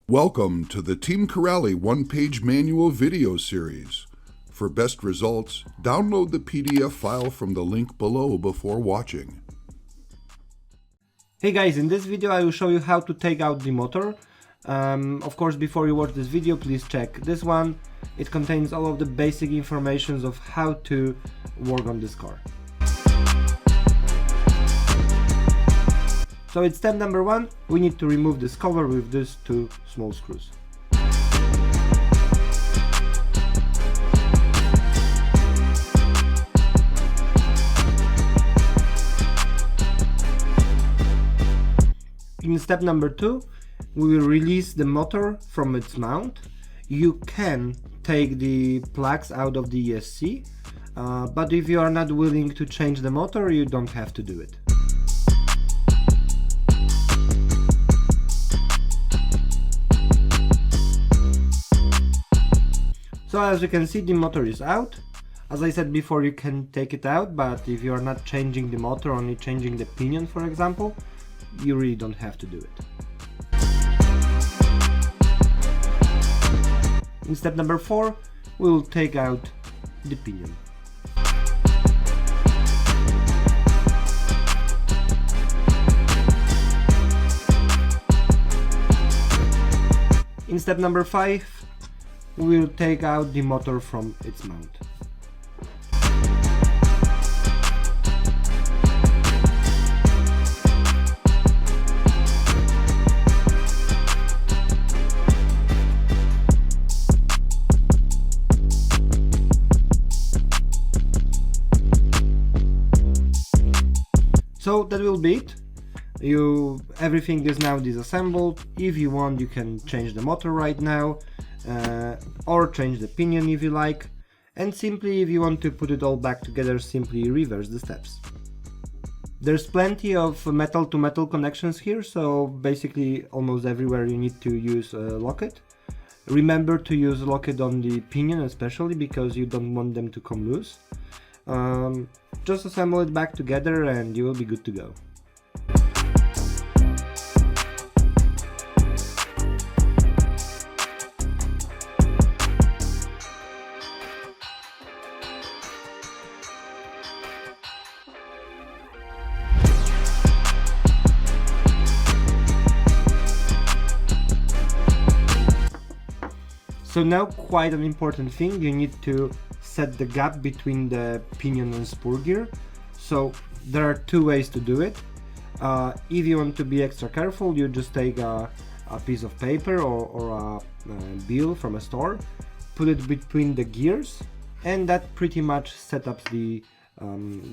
Welcome to the Team Corrali one-page manual video series. For best results, download the PDF file from the link below before watching. Hey guys, in this video I will show you how to take out the motor. Of course, before you watch this video, please check this one. It contains all of the basic information of how to work on this car. So it's step number one, we need to remove this cover with these two small screws. In step number two, we will release the motor from its mount. You can take the plugs out of the ESC, but if you are not willing to change the motor, you don't have to do it. So as you can see, the motor is out. As I said before, you can take it out, but if you are not changing the motor, only changing the pinion, for example, you really don't have to do it. In step number four, we will take out the pinion. In step number five, we will take out the motor from its mount. So that will be it. Everything is now disassembled. If you want, you can change the motor right now, or change the pinion if you like, and simply, if you want to put it all back together, simply reverse the steps. There's plenty of metal to metal connections here, so basically almost everywhere you need to use a locket. Remember to use locket on the pinion especially, because you don't want them to come loose. Just assemble it back together and you will be good to go. So now, quite an important thing, you need to set the gap between the pinion and spur gear. So there are two ways to do it. If you want to be extra careful, you just take a piece of paper or a bill from a store, put it between the gears, and that pretty much sets up the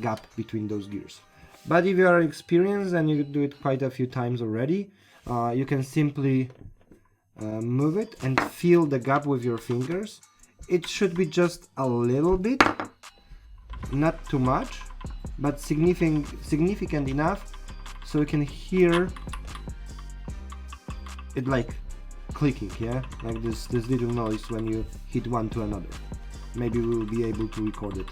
gap between those gears. But if you are experienced and you do it quite a few times already, you can simply move it and feel the gap with your fingers. It should be just a little bit, not too much, but significant enough so you can hear it like clicking, yeah, like this little noise when you hit one to another. Maybe we will be able to record it.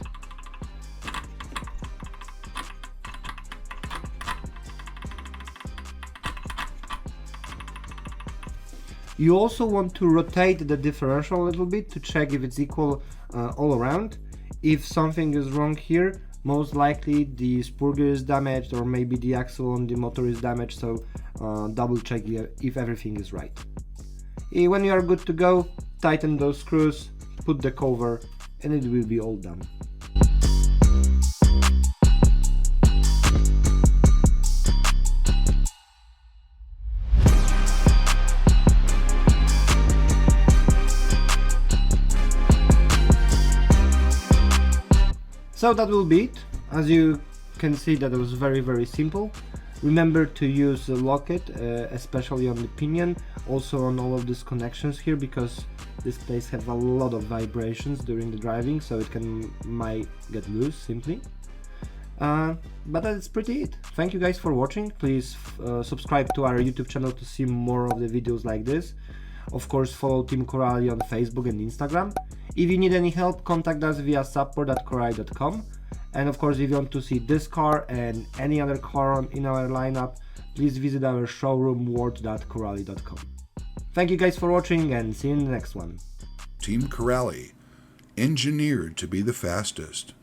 You also want to rotate the differential a little bit to check if it's equal all around. If something is wrong here, most likely the spur gear is damaged, or maybe the axle on the motor is damaged, so double check if everything is right. When you are good to go, tighten those screws, put the cover, and it will be all done. So that will be it. As you can see, that was very simple. Remember to use the locket, especially on the pinion, also on all of these connections here, because this place has a lot of vibrations during the driving, so it might get loose simply. But that's pretty it. Thank you guys for watching. Please subscribe to our YouTube channel to see more of the videos like this. Of course, follow Team Corrali on Facebook and Instagram. If you need any help, contact us via support@corrali.com. And of course, if you want to see this car and any other car in our lineup, please visit our showroom ward.corrali.com. Thank you guys for watching and see you in the next one. Team Corrali, engineered to be the fastest.